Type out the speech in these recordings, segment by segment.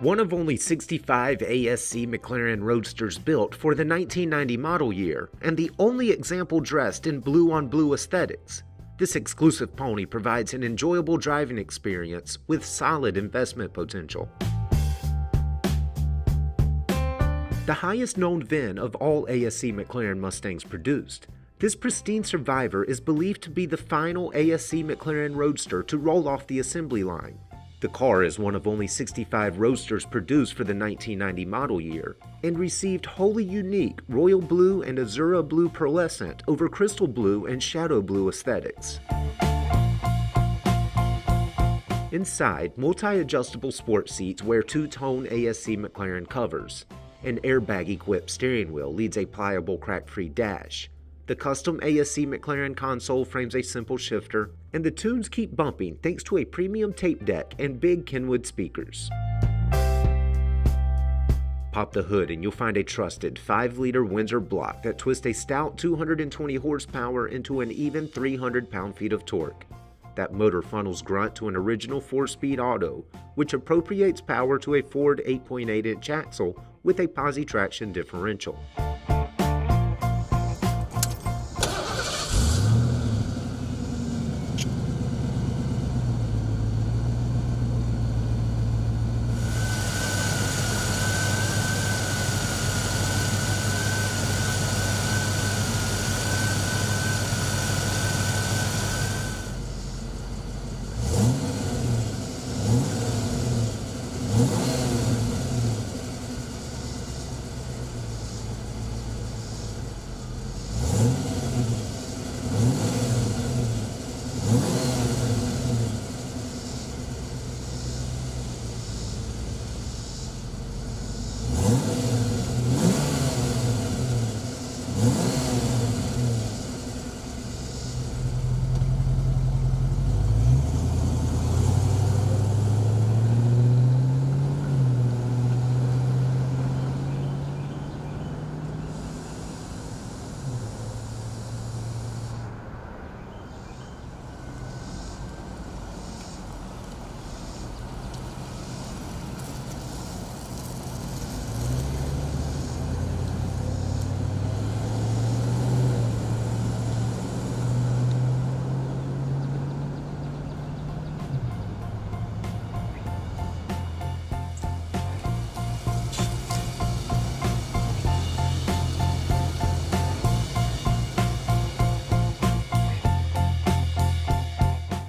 One of only 65 ASC McLaren Roadsters built for the 1990 model year, and the only example dressed in blue-on-blue aesthetics, this exclusive pony provides an enjoyable driving experience with solid investment potential. The highest known VIN of all ASC McLaren Mustangs produced, this pristine survivor is believed to be the final ASC McLaren Roadster to roll off the assembly line. The car is one of only 65 Roadsters produced for the 1990 model year, and received wholly unique royal blue and azura blue pearlescent over crystal blue and shadow blue aesthetics. Inside, multi-adjustable sport seats wear two-tone ASC McLaren covers. An airbag-equipped steering wheel leads a pliable crack-free dash. The custom ASC McLaren console frames a simple shifter, and the tunes keep bumping thanks to a premium tape deck and big Kenwood speakers. Pop the hood and you'll find a trusted 5-liter Windsor block that twists a stout 220 horsepower into an even 300 pound-feet of torque. That motor funnels grunt to an original 4-speed auto, which appropriates power to a Ford 8.8-inch axle with a posi traction differential.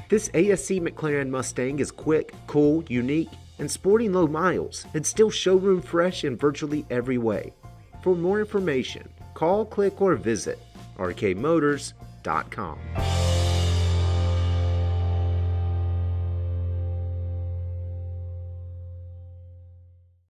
This ASC McLaren Mustang is quick, cool, unique, and sporting low miles, and still showroom fresh in virtually every way. For more information, call, click, or visit rkmotors.com.